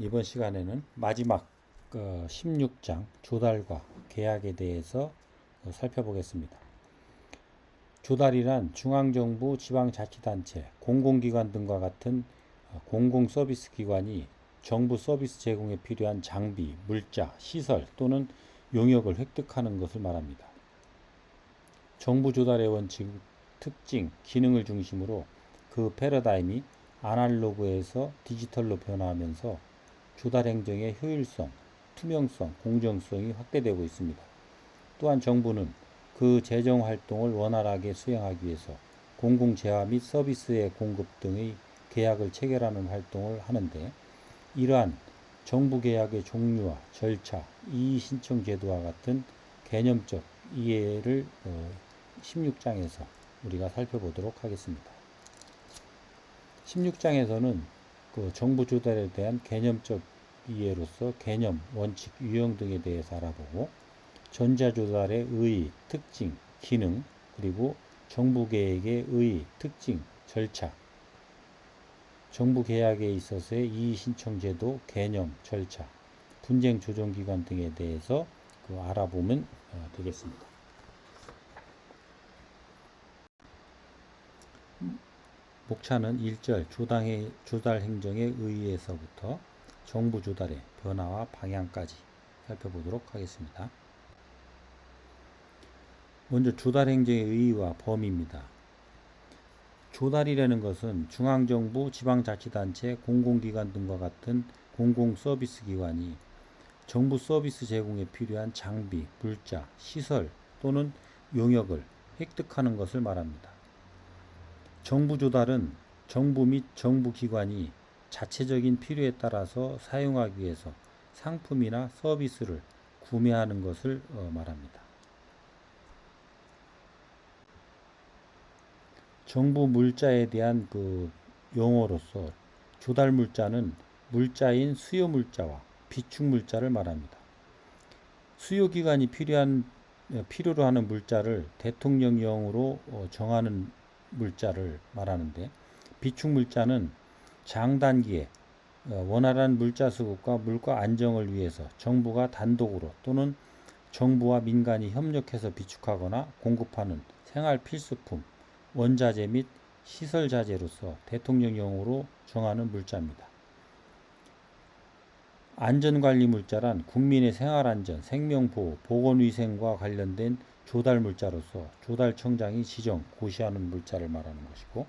이번 시간에는 마지막 16장 조달과 계약에 대해서 살펴보겠습니다. 조달이란 중앙정부, 지방자치단체, 공공기관 등과 같은 공공서비스 기관이 정부 서비스 제공에 필요한 장비, 물자, 시설 또는 용역을 획득하는 것을 말합니다. 정부 조달의 원칙, 특징, 기능을 중심으로 그 패러다임이 아날로그에서 디지털로 변화하면서 조달 행정의 효율성, 투명성, 공정성이 확대되고 있습니다. 또한 정부는 그 재정 활동을 원활하게 수행하기 위해서 공공재화 및 서비스의 공급 등의 계약을 체결하는 활동을 하는데, 이러한 정부 계약의 종류와 절차, 이의 신청 제도와 같은 개념적 이해를 16장에서 우리가 살펴보도록 하겠습니다. 16장에서는 그 정부 조달에 대한 개념적 이해로서 개념, 원칙, 유형 등에 대해서 알아보고, 전자조달의 의의, 특징, 기능, 그리고 정부 계획의 의의, 특징, 절차, 정부 계약에 있어서의 이의신청제도, 개념, 절차, 분쟁 조정기관 등에 대해서 알아보면 되겠습니다. 목차는 1절 조달 행정의 의의에서부터 정부 조달의 변화와 방향까지 살펴보도록 하겠습니다. 먼저 조달 행정의 의의와 범위입니다. 조달이라는 것은 중앙정부, 지방자치단체, 공공기관 등과 같은 공공서비스 기관이 정부 서비스 제공에 필요한 장비, 물자, 시설 또는 용역을 획득하는 것을 말합니다. 정부 조달은 정부 및 정부기관이 자체적인 필요에 따라서 사용하기 위해서 상품이나 서비스를 구매하는 것을 말합니다. 정부 물자에 대한 용어로서 조달 물자는 물자인 수요 물자와 비축 물자를 말합니다. 수요 기간이 필요로 하는 물자를 대통령령으로 정하는 물자를 말하는데, 비축 물자는 장단기에 원활한 물자 수급과 물가 안정을 위해서 정부가 단독으로 또는 정부와 민간이 협력해서 비축하거나 공급하는 생활 필수품, 원자재 및 시설 자재로서 대통령령으로 정하는 물자입니다. 안전관리 물자란 국민의 생활안전, 생명보호, 보건위생과 관련된 조달 물자로서 조달청장이 지정, 고시하는 물자를 말하는 것이고,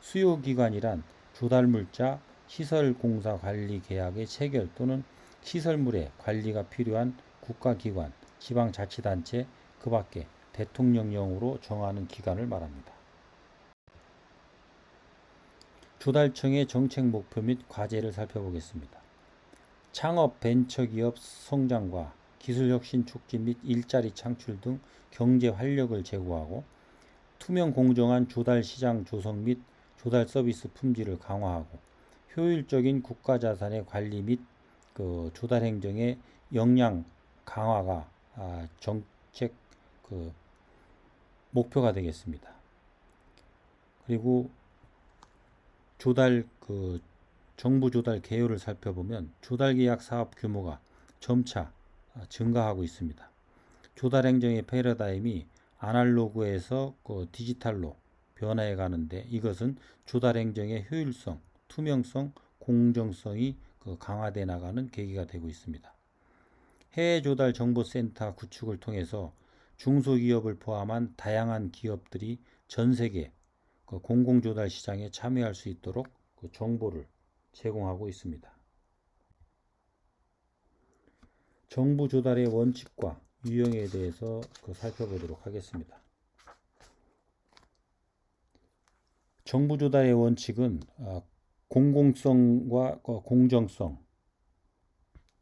수요기관이란 조달 물자, 시설공사 관리 계약의 체결 또는 시설물의 관리가 필요한 국가기관, 지방자치단체, 그 밖에 대통령령으로 정하는 기관을 말합니다. 조달청의 정책 목표 및 과제를 살펴보겠습니다. 창업, 벤처기업 성장과 기술혁신 촉진 및 일자리 창출 등 경제 활력을 제고하고, 투명 공정한 조달 시장 조성 및 조달 서비스 품질을 강화하고, 효율적인 국가자산의 관리 및 조달 행정의 역량 강화가 정책 목표가 되겠습니다. 그리고 정부 조달 개요를 살펴보면 조달계약 사업 규모가 점차 증가하고 있습니다. 조달 행정의 패러다임이 아날로그에서 디지털로 변화해 가는데, 이것은 조달 행정의 효율성, 투명성, 공정성이 강화돼 나가는 계기가 되고 있습니다. 해외 조달 정보센터 구축을 통해서 중소기업을 포함한 다양한 기업들이 전 세계 공공조달 시장에 참여할 수 있도록 정보를 제공하고 있습니다. 정부 조달의 원칙과 유형에 대해서 살펴보도록 하겠습니다. 정부 조달의 원칙은 공공성과 공정성이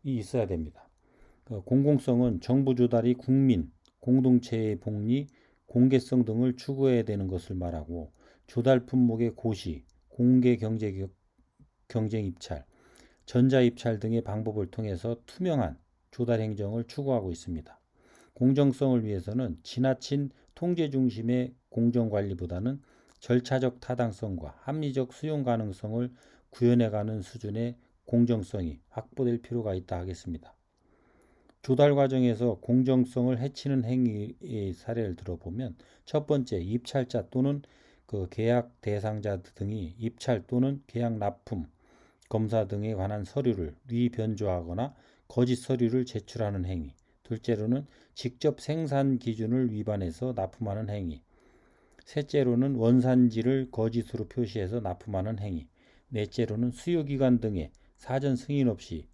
있어야 됩니다. 공공성은 정부 조달이 국민, 공동체의 복리, 공개성 등을 추구해야 되는 것을 말하고, 조달 품목의 고시, 공개 경쟁 입찰, 전자 입찰 등의 방법을 통해서 투명한 조달 행정을 추구하고 있습니다. 공정성을 위해서는 지나친 통제 중심의 공정 관리보다는 절차적 타당성과 합리적 수용 가능성을 구현해가는 수준의 공정성이 확보될 필요가 있다 하겠습니다. 조달 과정에서 공정성을 해치는 행위의 사례를 들어보면 첫 번째, 입찰자 또는 그 계약 대상자 등이 입찰 또는 계약 납품, 검사 등에 관한 서류를 위변조하거나 거짓 서류를 제출하는 행위. 둘째로는 직접 생산 기준을 위반해서 납품하는 행위. 셋째로는 원산지를 거짓으로 표시해서 납품하는 행위. 넷째로는 수요기관 등의 사전 승인 없이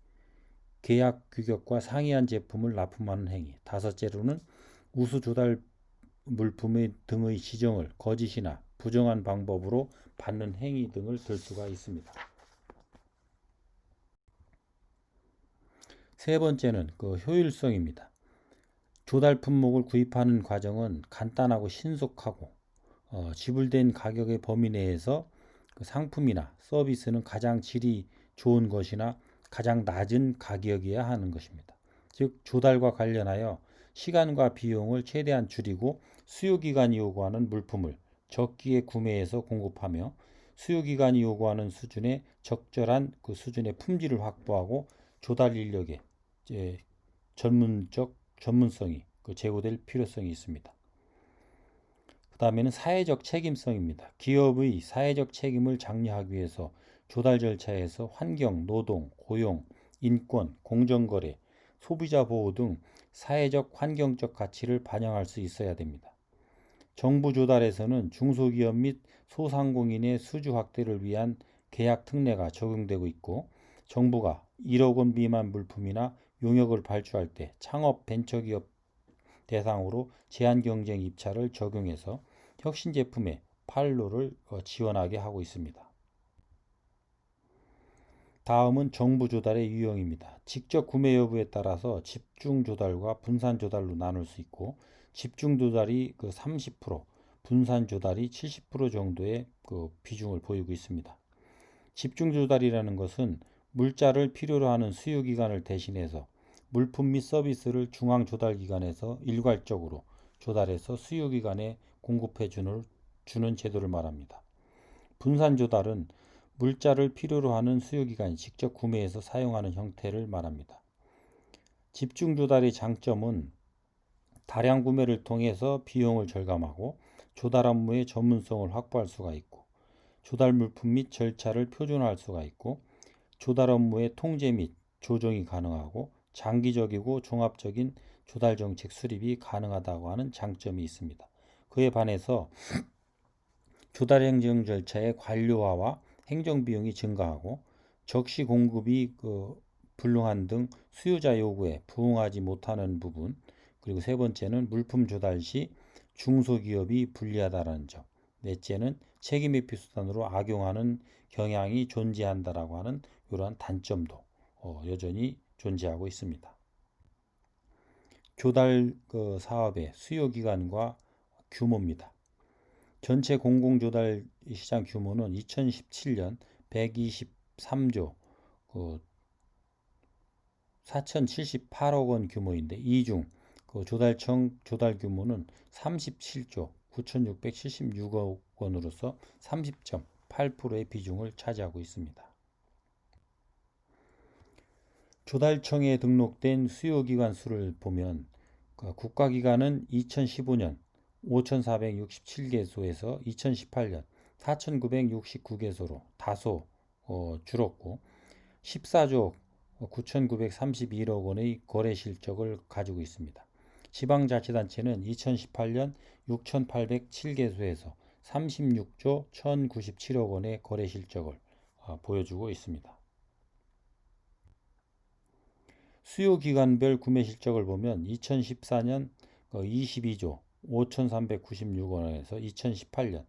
계약 규격과 상이한 제품을 납품하는 행위. 다섯째로는 우수 조달 물품의 등의 지정을 거짓이나 부정한 방법으로 받는 행위 등을 들 수가 있습니다. 세 번째는 그 효율성입니다. 조달 품목을 구입하는 과정은 간단하고 신속하고 지불된 가격의 범위 내에서 그 상품이나 서비스는 가장 질이 좋은 것이나 가장 낮은 가격이어야 하는 것입니다. 즉 조달과 관련하여 시간과 비용을 최대한 줄이고 수요기간이 요구하는 물품을 적기에 구매해서 공급하며 수요기간이 요구하는 수준의 적절한 그 수준의 품질을 확보하고 조달 인력의 전문성이 제고될 필요성이 있습니다. 그 다음에는 사회적 책임성입니다. 기업의 사회적 책임을 장려하기 위해서 조달 절차에서 환경, 노동, 고용, 인권, 공정거래, 소비자 보호 등 사회적 환경적 가치를 반영할 수 있어야 됩니다. 정부 조달에서는 중소기업 및 소상공인의 수주 확대를 위한 계약 특례가 적용되고 있고 정부가 1억 원 미만 물품이나 용역을 발주할 때 창업 벤처기업 대상으로 제한경쟁 입찰을 적용해서 혁신 제품의 판로를 지원하게 하고 있습니다. 다음은 정부 조달의 유형입니다. 직접 구매 여부에 따라서 집중 조달과 분산 조달로 나눌 수 있고 집중 조달이 30%, 분산 조달이 70% 정도의 비중을 보이고 있습니다. 집중 조달이라는 것은 물자를 필요로 하는 수요 기관을 대신해서 물품 및 서비스를 중앙 조달 기관에서 일괄적으로 조달해서 수요 기관에 공급해 주는 제도를 말합니다. 분산 조달은 물자를 필요로 하는 수요 기관이 직접 구매해서 사용하는 형태를 말합니다. 집중 조달의 장점은 다량 구매를 통해서 비용을 절감하고 조달 업무의 전문성을 확보할 수가 있고 조달 물품 및 절차를 표준화할 수가 있고 조달 업무의 통제 및 조정이 가능하고 장기적이고 종합적인 조달 정책 수립이 가능하다고 하는 장점이 있습니다. 그에 반해서 조달 행정 절차의 관료화와 행정 비용이 증가하고 적시 공급이 불능한 등 수요자 요구에 부응하지 못하는 부분, 그리고 세 번째는 물품 조달 시 중소기업이 불리하다는 점, 넷째는 책임회피 수단으로 악용하는 경향이 존재한다라고 하는 이러한 단점도 여전히 존재하고 있습니다. 조달 사업의 수요 기간과 규모입니다. 전체 공공조달 시장 규모는 2017년 123조 4,078억 원 규모인데 이 중 조달청 조달 규모는 37조 9,676억 원으로서 30.8%의 비중을 차지하고 있습니다. 조달청에 등록된 수요기관 수를 보면 국가기관은 2015년 5,467개소에서 2018년 4,969개소로 다소 줄었고 14조 9,931억 원의 거래 실적을 가지고 있습니다. 지방자치단체는 2018년 6,807개소에서 36조 1,097억 원의 거래 실적을 보여주고 있습니다. 수요기관별 구매 실적을 보면 2014년 22조 5,396억 원에서 2018년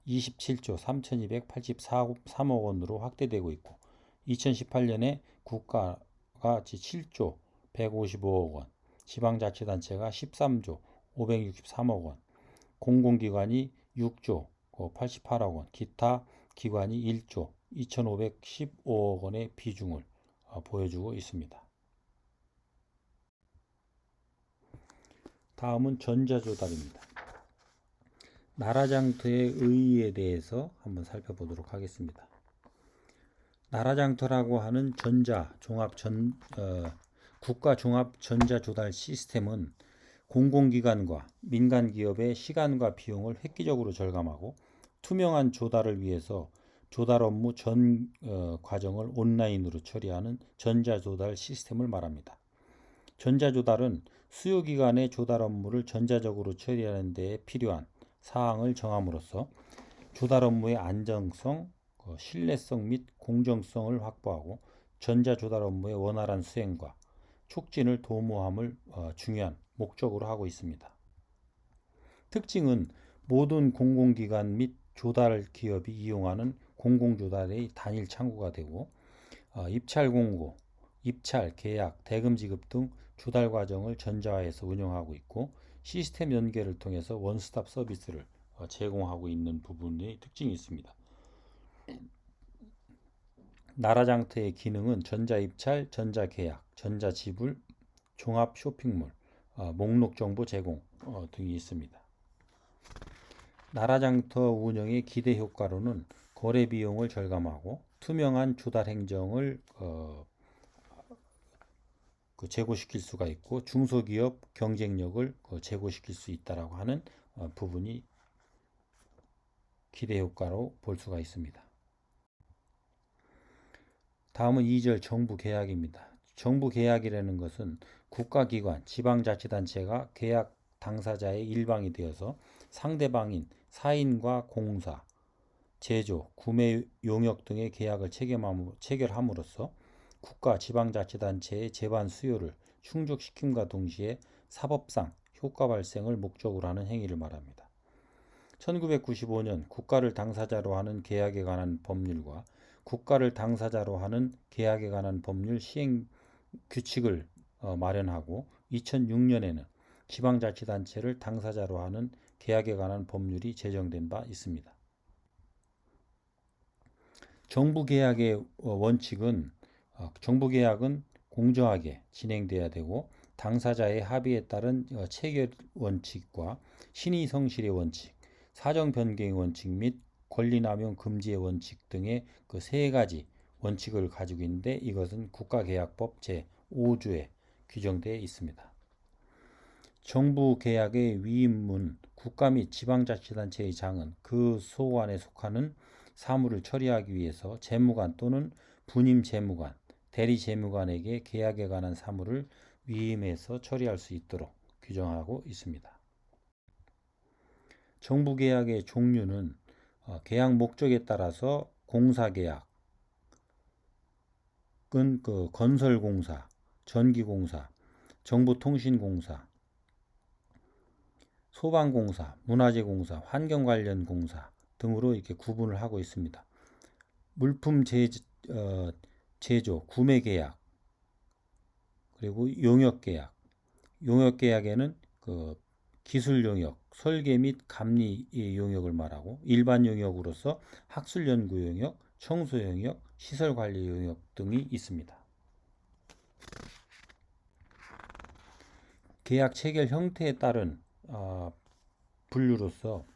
27조 3,283억 원으로 확대되고 있고 2018년에 국가가 7조 155억 원, 지방자치단체가 13조 563억 원, 공공기관이 6조 88억 원, 기타 기관이 1조 2,515억 원의 비중을 보여주고 있습니다. 다음은 전자조달입니다. 나라장터의 의의에 대해서 한번 살펴보도록 하겠습니다. 나라장터라고 하는 국가 종합 전자 조달 시스템은 공공기관과 민간 기업의 시간과 비용을 획기적으로 절감하고 투명한 조달을 위해서 조달 업무 전 과정을 온라인으로 처리하는 전자조달 시스템을 말합니다. 전자조달은 수요기관의 조달 업무를 전자적으로 처리하는 데 필요한 사항을 정함으로써 조달 업무의 안정성, 신뢰성 및 공정성을 확보하고 전자조달 업무의 원활한 수행과 촉진을 도모함을 중요한 목적으로 하고 있습니다. 특징은 모든 공공기관 및 조달 기업이 이용하는 공공조달의 단일 창구가 되고 입찰 공고, 입찰, 계약, 대금 지급 등 조달 과정을 전자화해서 운영하고 있고 시스템 연계를 통해서 원스톱 서비스를 제공하고 있는 부분의 특징이 있습니다. 나라장터의 기능은 전자입찰, 전자계약, 전자지불, 종합 쇼핑몰, 목록 정보 제공 등이 있습니다. 나라장터 운영의 기대 효과로는 거래 비용을 절감하고 투명한 조달 행정을 제고시킬 수가 있고 중소기업 경쟁력을 제고시킬 수 있다라고 하는 부분이 기대 효과로 볼 수가 있습니다. 다음은 2절 정부 계약입니다. 정부 계약이라는 것은 국가기관, 지방자치단체가 계약 당사자의 일방이 되어서 상대방인 사인과 공사, 제조, 구매 용역 등의 계약을 체결함으로써 국가, 지방자치단체의 제반 수요를 충족시킴과 동시에 사법상 효과 발생을 목적으로 하는 행위를 말합니다. 1995년 국가를 당사자로 하는 계약에 관한 법률과 국가를 당사자로 하는 계약에 관한 법률 시행 규칙을 마련하고 2006년에는 지방자치단체를 당사자로 하는 계약에 관한 법률이 제정된 바 있습니다. 정부계약의 원칙은 정부계약은 공정하게 진행돼야 되고 당사자의 합의에 따른 체결 원칙과 신의 성실의 원칙, 사정 변경의 원칙 및 권리남용 금지의 원칙 등의 그 세 가지 원칙을 가지고 있는데 이것은 국가계약법 제5조에 규정되어 있습니다. 정부계약의 위임문, 국가 및 지방자치단체의 장은 그 소관에 속하는 사무를 처리하기 위해서 재무관 또는 분임 재무관, 대리 재무관에게 계약에 관한 사무를 위임해서 처리할 수 있도록 규정하고 있습니다. 정부계약의 종류는 계약 목적에 따라서 공사계약은 그 건설공사, 전기공사, 정보통신공사, 소방공사, 문화재공사, 환경관련공사 등으로 이렇게 구분을 하고 있습니다. 물품 제조, 구매계약, 그리고 용역계약. 용역계약에는 그 기술 용역, 설계 및 감리 용역을 말하고 일반 용역으로서 학술 연구 용역, 청소 용역, 시설 관리 용역 등이 있습니다. 계약 체결 형태에 따른 분류로서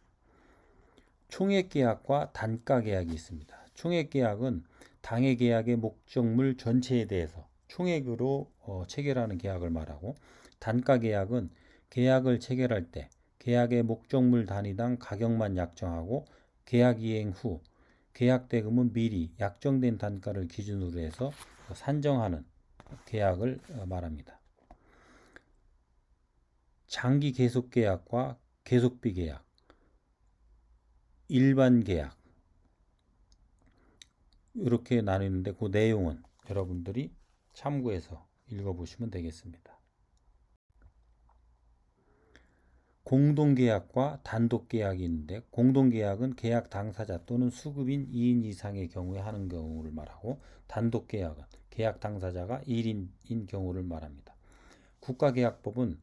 총액계약과 단가계약이 있습니다. 총액계약은 당해 계약의 목적물 전체에 대해서 총액으로 체결하는 계약을 말하고 단가계약은 계약을 체결할 때 계약의 목적물 단위당 가격만 약정하고 계약 이행 후 계약 대금은 미리 약정된 단가를 기준으로 해서 산정하는 계약을 말합니다. 장기 계속 계약과 계속비 계약, 일반 계약 이렇게 나뉘는데 그 내용은 여러분들이 참고해서 읽어보시면 되겠습니다. 공동계약과 단독계약이 있는데 공동계약은 계약 당사자 또는 수급인 2인 이상의 경우에 하는 경우를 말하고 단독계약은 계약 당사자가 1인인 경우를 말합니다. 국가계약법은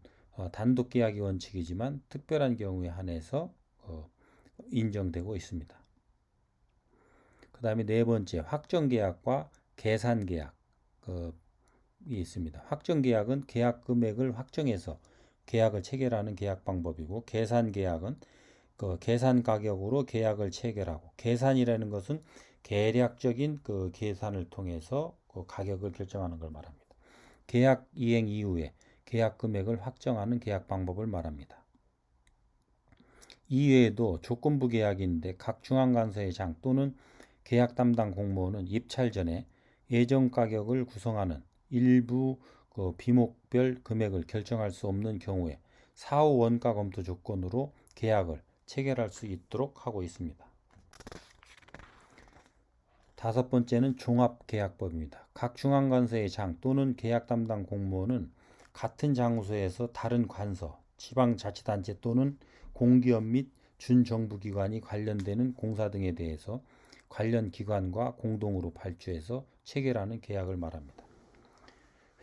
단독계약이 원칙이지만 특별한 경우에 한해서 인정되고 있습니다. 그 다음에 네 번째 확정계약과 계산계약이 있습니다. 확정계약은 계약 금액을 확정해서 계약을 체결하는 계약 방법이고 계산계약은 그 계산 가격으로 계약을 체결하고 계산이라는 것은 계략적인 그 계산을 통해서 그 가격을 결정하는 걸 말합니다. 계약 이행 이후에 계약 금액을 확정하는 계약 방법을 말합니다. 이외에도 조건부 계약인데 각 중앙관서의 장 또는 계약 담당 공무원은 입찰 전에 예정 가격을 구성하는 일부 그 비목별 금액을 결정할 수 없는 경우에 사후 원가 검토 조건으로 계약을 체결할 수 있도록 하고 있습니다. 다섯 번째는 종합계약법입니다. 각 중앙관서의 장 또는 계약 담당 공무원은 같은 장소에서 다른 관서, 지방자치단체 또는 공기업 및 준정부기관이 관련되는 공사 등에 대해서 관련 기관과 공동으로 발주해서 체결하는 계약을 말합니다.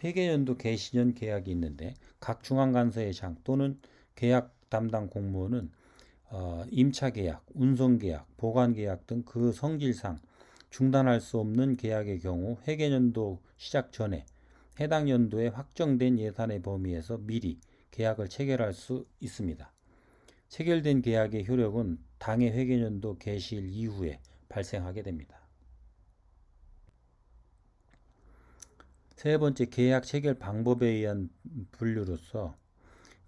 회계연도 개시년 계약이 있는데 각 중앙관서의 장 또는 계약 담당 공무원은 임차계약, 운송계약, 보관계약 등 그 성질상 중단할 수 없는 계약의 경우 회계연도 시작 전에 해당 연도에 확정된 예산의 범위에서 미리 계약을 체결할 수 있습니다. 체결된 계약의 효력은 당해 회계연도 개시일 이후에 발생하게 됩니다. 세 번째, 계약 체결 방법에 의한 분류로서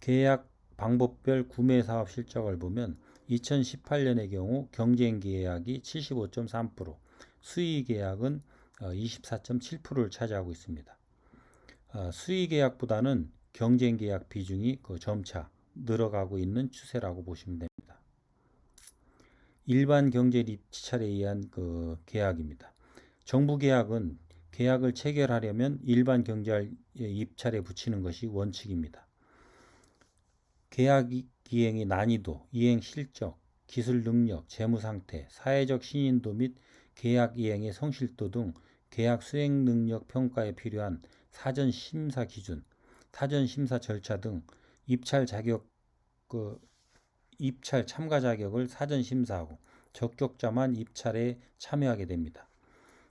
계약 방법별 구매 사업 실적을 보면 2018년의 경우 경쟁 계약이 75.3%, 수의 계약은 24.7%를 차지하고 있습니다. 수의 계약보다는 경쟁 계약 비중이 그 점차 늘어가고 있는 추세라고 보시면 됩니다. 일반 경제 입찰에 의한 그 계약입니다. 정부 계약은 계약을 체결하려면 일반 경제 입찰에 붙이는 것이 원칙입니다. 계약 이행의 난이도, 이행 실적, 기술 능력, 재무 상태, 사회적 신인도 및 계약 이행의 성실도 등 계약 수행 능력 평가에 필요한 사전 심사 기준, 사전 심사 절차 등 입찰 자격 입찰 참가 자격을 사전 심사하고 적격자만 입찰에 참여하게 됩니다.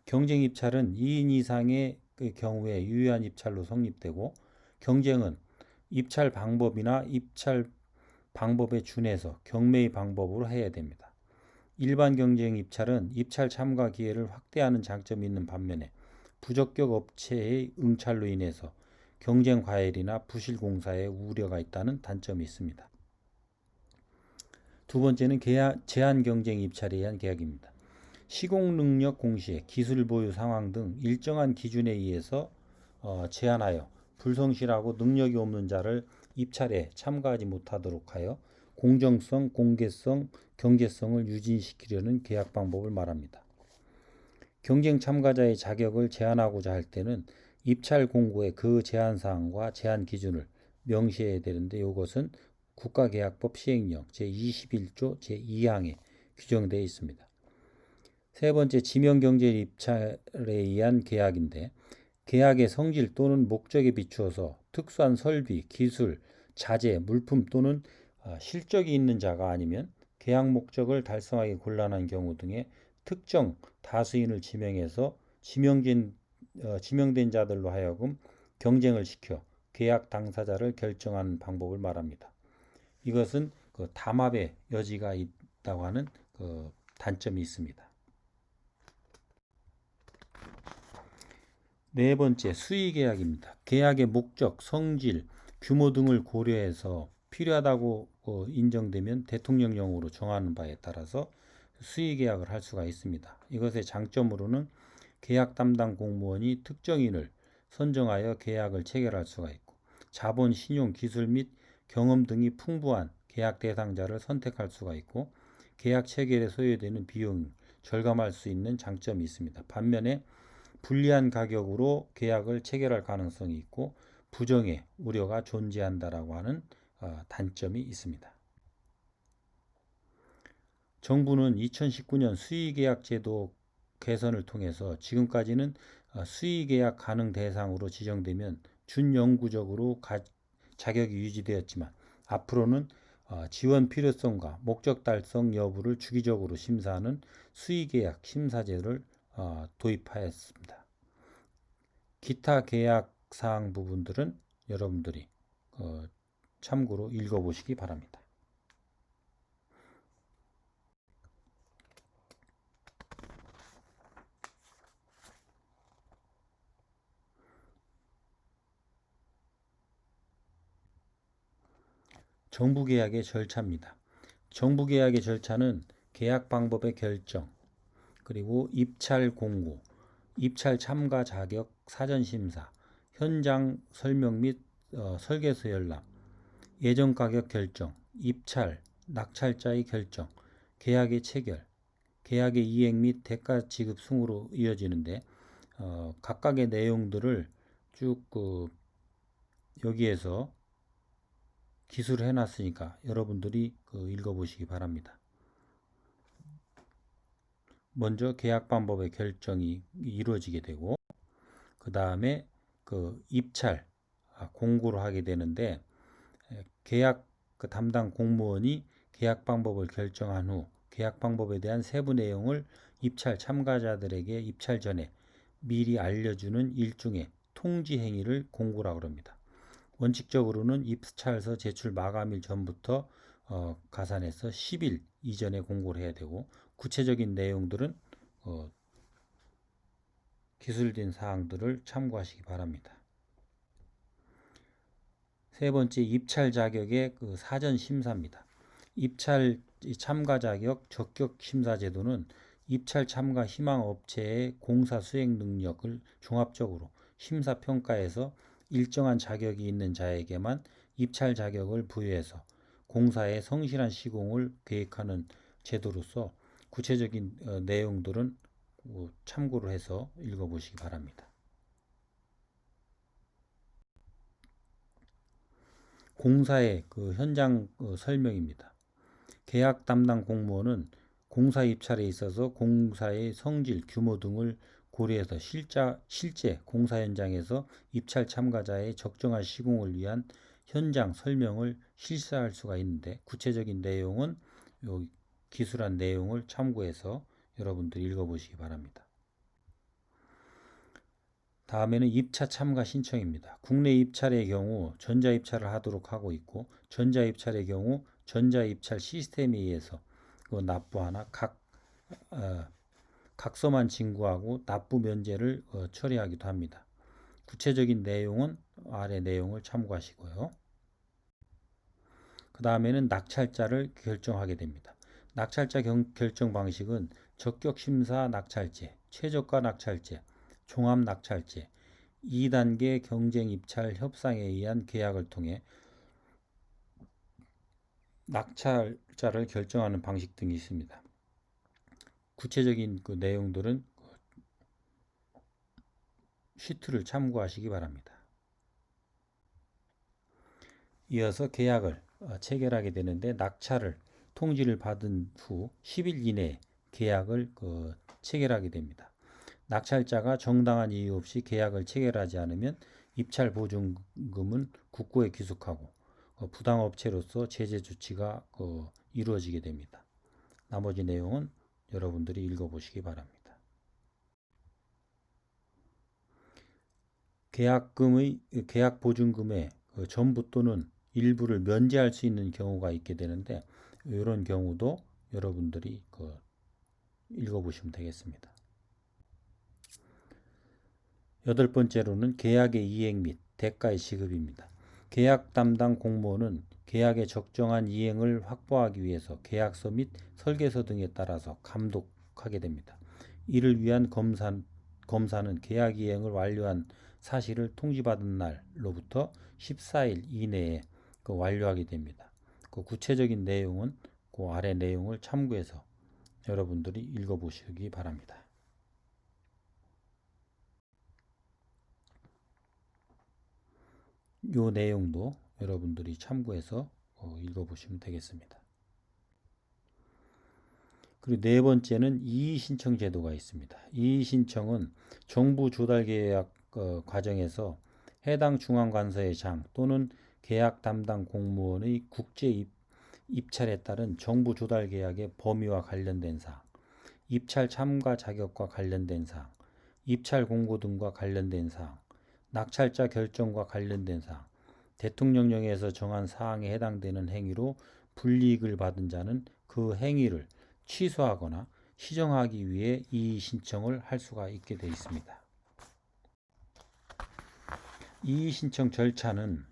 경쟁 입찰은 2인 이상의 경우에 유효한 입찰로 성립되고 경쟁은 입찰 방법이나 입찰 방법에 준해서 경매의 방법으로 해야 됩니다. 일반 경쟁 입찰은 입찰 참가 기회를 확대하는 장점이 있는 반면에 부적격 업체의 응찰로 인해서 경쟁 과열이나 부실 공사에 우려가 있다는 단점이 있습니다. 두 번째는 제한 경쟁 입찰에 의한 계약입니다. 시공 능력 공시에 기술 보유 상황 등 일정한 기준에 의해서 제한하여 불성실하고 능력이 없는 자를 입찰에 참가하지 못하도록 하여 공정성, 공개성, 경제성을 유지시키려는 계약 방법을 말합니다. 경쟁 참가자의 자격을 제한하고자 할 때는 입찰 공고에 그 제한 사항과 제한 기준을 명시해야 되는데 이것은 국가계약법 시행령 제21조 제2항에 규정되어 있습니다. 세 번째, 지명경제 입찰에 의한 계약인데 계약의 성질 또는 목적에 비추어서 특수한 설비, 기술, 자재, 물품 또는 실적이 있는 자가 아니면 계약 목적을 달성하기 곤란한 경우 등의 특정 다수인을 지명해서 지명된 자들로 하여금 경쟁을 시켜 계약 당사자를 결정하는 방법을 말합니다. 이것은 그 담합의 여지가 있다고 하는 그 단점이 있습니다. 네 번째, 수의계약입니다. 계약의 목적, 성질, 규모 등을 고려해서 필요하다고 인정되면 대통령령으로 정하는 바에 따라서 수의계약을 할 수가 있습니다. 이것의 장점으로는 계약 담당 공무원이 특정인을 선정하여 계약을 체결할 수가 있고 자본, 신용, 기술 및 경험 등이 풍부한 계약 대상자를 선택할 수가 있고 계약 체결에 소요되는 비용을 절감할 수 있는 장점이 있습니다. 반면에 불리한 가격으로 계약을 체결할 가능성이 있고 부정의 우려가 존재한다라고 하는 단점이 있습니다. 정부는 2019년 수의계약 제도 개선을 통해서 지금까지는 수의계약 가능 대상으로 지정되면 준영구적으로 자격이 유지되었지만 앞으로는 지원 필요성과 목적 달성 여부를 주기적으로 심사하는 수의계약 심사제를 도입하였습니다. 기타 계약 사항 부분들은 여러분들이 참고로 읽어보시기 바랍니다. 정부계약의 절차입니다. 정부계약의 절차는 계약 방법의 결정, 그리고 입찰 공고, 입찰 참가 자격 사전 심사, 현장 설명 및 설계서 열람, 예정 가격 결정, 입찰, 낙찰자의 결정, 계약의 체결, 계약의 이행 및 대가 지급 순으로 이어지는데 각각의 내용들을 쭉 여기에서 기술을 해놨으니까 여러분들이 읽어보시기 바랍니다. 먼저 계약 방법의 결정이 이루어지게 되고 그 다음에 입찰 공고를 하게 되는데 계약 담당 공무원이 계약 방법을 결정한 후 계약 방법에 대한 세부 내용을 입찰 참가자들에게 입찰 전에 미리 알려주는 일종의 통지 행위를 공고라고 합니다. 원칙적으로는 입찰서 제출 마감일 전부터 가산해서 10일 이전에 공고를 해야 되고 구체적인 내용들은 기술된 사항들을 참고하시기 바랍니다. 세 번째, 입찰 자격의 사전 심사입니다. 입찰 참가 자격 적격 심사 제도는 입찰 참가 희망 업체의 공사 수행 능력을 종합적으로 심사 평가해서 일정한 자격이 있는 자에게만 입찰 자격을 부여해서 공사의 성실한 시공을 계획하는 제도로서 구체적인 내용들은 참고를 해서 읽어보시기 바랍니다. 공사의 현장 설명입니다. 계약 담당 공무원은 공사 입찰에 있어서 공사의 성질, 규모 등을 고려해서 실제 공사 현장에서 입찰 참가자의 적정한 시공을 위한 현장 설명을 실시할 수가 있는데 구체적인 내용은 기술한 내용을 참고해서 여러분들이 읽어보시기 바랍니다. 다음에는 입차 참가 신청입니다. 국내 입찰의 경우 전자입찰을 하도록 하고 있고 전자입찰의 경우 전자입찰 시스템에 의해서 납부하나 각서만 진구하고 납부 면제를 처리하기도 합니다. 구체적인 내용은 아래 내용을 참고하시고요. 그 다음에는 낙찰자를 결정하게 됩니다. 낙찰자 결정 방식은 적격심사 낙찰제, 최저가 낙찰제, 종합 낙찰제, 2단계 경쟁 입찰 협상에 의한 계약을 통해 낙찰자를 결정하는 방식 등이 있습니다. 구체적인 내용들은 시트를 참고하시기 바랍니다. 이어서 계약을 체결하게 되는데 낙찰을 통지를 받은 후 10일 이내에 계약을 체결하게 됩니다. 낙찰자가 정당한 이유 없이 계약을 체결하지 않으면 입찰 보증금은 국고에 귀속하고 부당업체로서 제재 조치가 이루어지게 됩니다. 나머지 내용은 여러분들이 읽어보시기 바랍니다. 계약 보증금의 전부 또는 일부를 면제할 수 있는 경우가 있게 되는데 이런 경우도 여러분들이 읽어보시면 되겠습니다. 여덟 번째로는 계약의 이행 및 대가의 지급입니다. 계약 담당 공무원은 계약의 적정한 이행을 확보하기 위해서 계약서 및 설계서 등에 따라서 감독하게 됩니다. 이를 위한 검사는 계약 이행을 완료한 사실을 통지받은 날로부터 14일 이내에 완료하게 됩니다. 구체적인 내용은 아래 내용을 참고해서 여러분들이 읽어보시기 바랍니다. 이 내용도 여러분들이 참고해서 읽어보시면 되겠습니다. 그리고 네 번째는 이의신청 제도가 있습니다. 이의신청은 정부 조달계약 과정에서 해당 중앙관서의 장 또는 계약 담당 공무원의 국제 입찰에 따른 정부 조달계약의 범위와 관련된 사항, 입찰 참가 자격과 관련된 사항, 입찰 공고 등과 관련된 사항, 낙찰자 결정과 관련된 사항, 대통령령에서 정한 사항에 해당되는 행위로 불이익을 받은 자는 그 행위를 취소하거나 시정하기 위해 이의 신청을 할 수가 있게 되어 있습니다. 이의 신청 절차는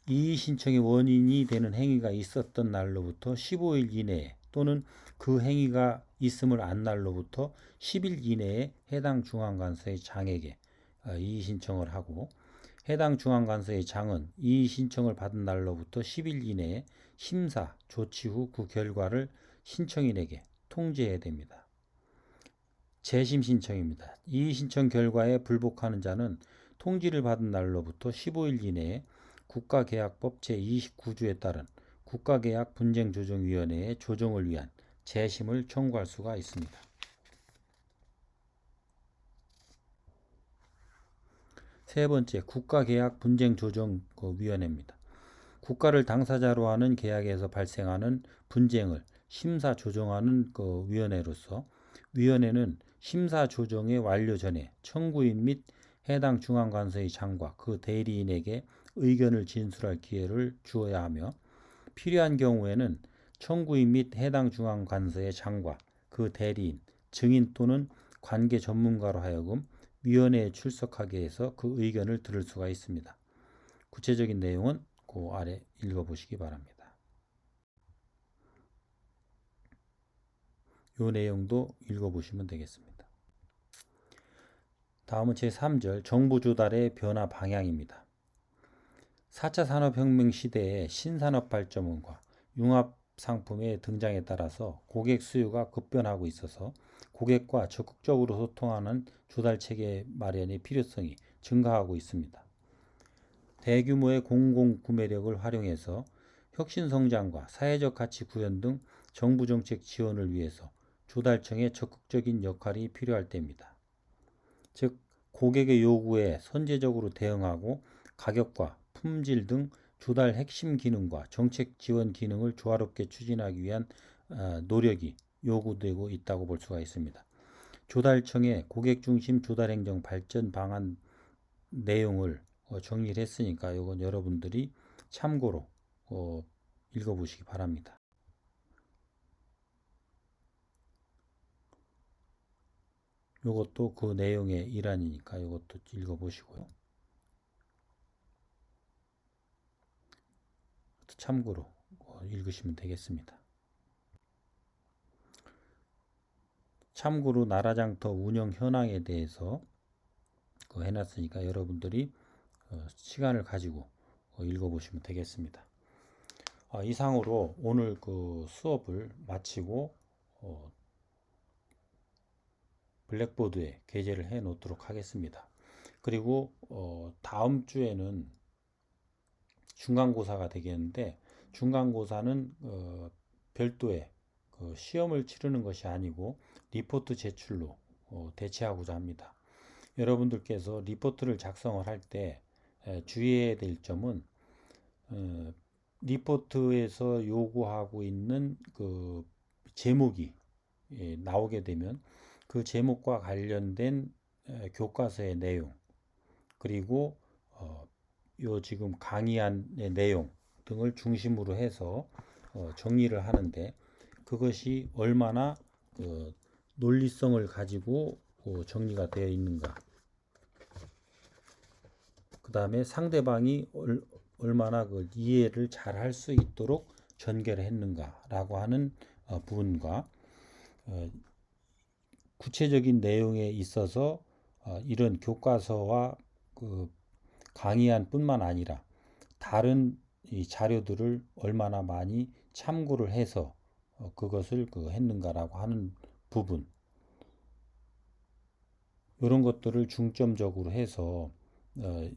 이의 신청의 원인이 되는 행위가 있었던 날로부터 15일 이내에 또는 그 행위가 있음을 안 날로부터 10일 이내에 해당 중앙관서의 장에게 이의 신청을 하고, 해당 중앙관서의 장은 이의 신청을 받은 날로부터 10일 이내에 심사, 조치 후 그 결과를 신청인에게 통지해야 됩니다. 재심 신청입니다. 이의 신청 결과에 불복하는 자는 통지를 받은 날로부터 15일 이내에 국가계약법 제29조에 따른 국가계약 분쟁조정위원회의 조정을 위한 재심을 청구할 수가 있습니다. 세 번째, 국가계약 분쟁조정위원회입니다. 국가를 당사자로 하는 계약에서 발생하는 분쟁을 심사 조정하는 위원회로서, 위원회는 심사 조정의 완료 전에 청구인 및 해당 중앙관서의 장과 그 대리인에게 의견을 진술할 기회를 주어야 하며, 필요한 경우에는 청구인 및 해당 중앙관서의 장과 그 대리인, 증인 또는 관계 전문가로 하여금 위원회에 출석하게 해서 그 의견을 들을 수가 있습니다. 구체적인 내용은 그 아래 읽어보시기 바랍니다. 이 내용도 읽어보시면 되겠습니다. 다음은 제3절 정부 조달의 변화 방향입니다. 4차 산업혁명 시대의 신산업 발전과 융합상품의 등장에 따라서 고객 수요가 급변하고 있어서 고객과 적극적으로 소통하는 조달체계 마련의 필요성이 증가하고 있습니다. 대규모의 공공구매력을 활용해서 혁신성장과 사회적 가치 구현 등 정부 정책 지원을 위해서 조달청의 적극적인 역할이 필요할 때입니다. 즉, 고객의 요구에 선제적으로 대응하고 가격과 품질 등 조달 핵심 기능과 정책 지원 기능을 조화롭게 추진하기 위한 노력이 요구되고 있다고 볼 수가 있습니다. 조달청의 고객 중심 조달 행정 발전 방안 내용을 정리를 했으니까 이건 여러분들이 참고로 읽어보시기 바랍니다. 이것도 그 내용의 일환이니까 이것도 읽어보시고요. 참고로 읽으시면 되겠습니다. 참고로 나라장터 운영 현황에 대해서 해놨으니까 여러분들이 시간을 가지고 읽어보시면 되겠습니다. 이상으로 오늘 그 수업을 마치고 블랙보드에 게재를 해 놓도록 하겠습니다. 그리고 다음 주에는 중간고사가 되겠는데, 중간고사는 별도의 시험을 치르는 것이 아니고 리포트 제출로 대체하고자 합니다. 여러분들께서 리포트를 작성을 할 때 주의해야 될 점은, 리포트에서 요구하고 있는 그 제목이 나오게 되면 그 제목과 관련된 교과서의 내용, 그리고 요 지금 강의안의 내용 등을 중심으로 해서 정리를 하는데, 그것이 얼마나 논리성을 가지고 정리가 되어 있는가, 그 다음에 상대방이 얼마나 그 이해를 잘 할 수 있도록 전개를 했는가라고 하는 부분과 구체적인 내용에 있어서 이런 교과서와 그 강의안뿐만 아니라 다른 이 자료들을 얼마나 많이 참고를 해서 그것을 했는가라고 하는 부분, 이런 것들을 중점적으로 해서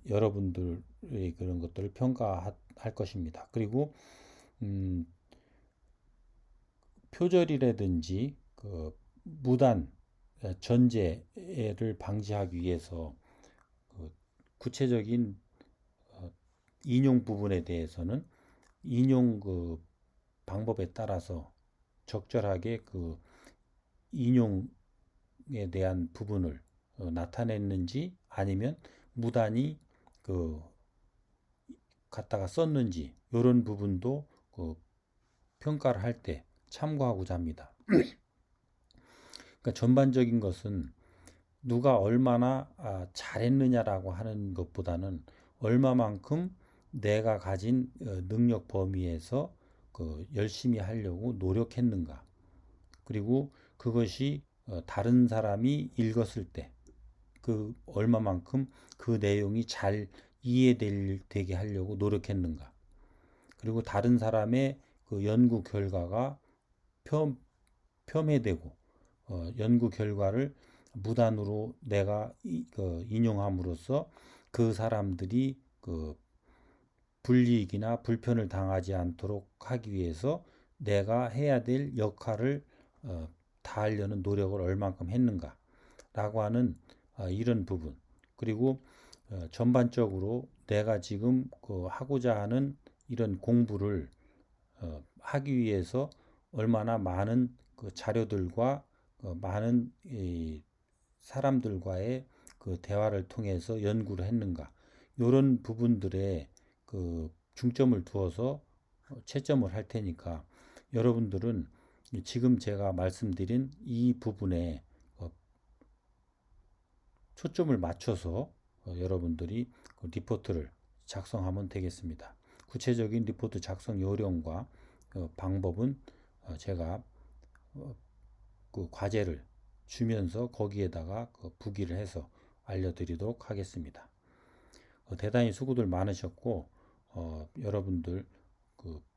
여러분들의 그런 것들을 평가할 것입니다. 그리고 표절이라든지 그 무단 전제를 방지하기 위해서 구체적인 인용 부분에 대해서는 인용 그 방법에 따라서 적절하게 그 인용에 대한 부분을 나타냈는지, 아니면 무단히 그 갖다가 썼는지, 이런 부분도 그 평가를 할 때 참고하고자 합니다. 그러니까 전반적인 것은 누가 얼마나 잘했느냐라고 하는 것보다는 얼마만큼 내가 가진 능력 범위에서 열심히 하려고 노력했는가. 그리고 그것이 다른 사람이 읽었을 때 얼마만큼 그 내용이 잘 이해되게 하려고 노력했는가. 그리고 다른 사람의 그 연구 결과가 폄훼되고 연구 결과를 무단으로 내가 인용함으로써 그 사람들이 불이익이나 불편을 당하지 않도록 하기 위해서 내가 해야 될 역할을 다하려는 노력을 얼만큼 했는가 라고 하는 이런 부분. 그리고 전반적으로 내가 지금 하고자 하는 이런 공부를 하기 위해서 얼마나 많은 자료들과 많은 사람들과의 대화를 통해서 연구를 했는가. 이런 부분들에 중점을 두어서 채점을 할 테니까 여러분들은 지금 제가 말씀드린 이 부분에 초점을 맞춰서 여러분들이 리포트를 작성하면 되겠습니다. 구체적인 리포트 작성 요령과 방법은 제가 그 과제를 주면서 거기에다가 부기를 해서 알려드리도록 하겠습니다. 대단히 수고들 많으셨고 여러분들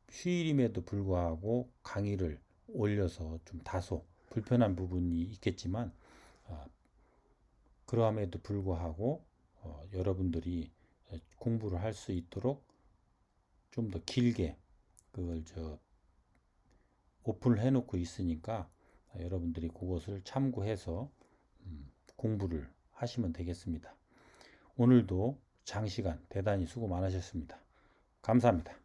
휴일임에도 불구하고 강의를 올려서 좀 다소 불편한 부분이 있겠지만 그러함에도 불구하고 여러분들이 공부를 할 수 있도록 좀 더 길게 그걸 오픈을 해놓고 있으니까 여러분들이 그것을 참고해서 공부를 하시면 되겠습니다. 오늘도 장시간 대단히 수고 많으셨습니다. 감사합니다.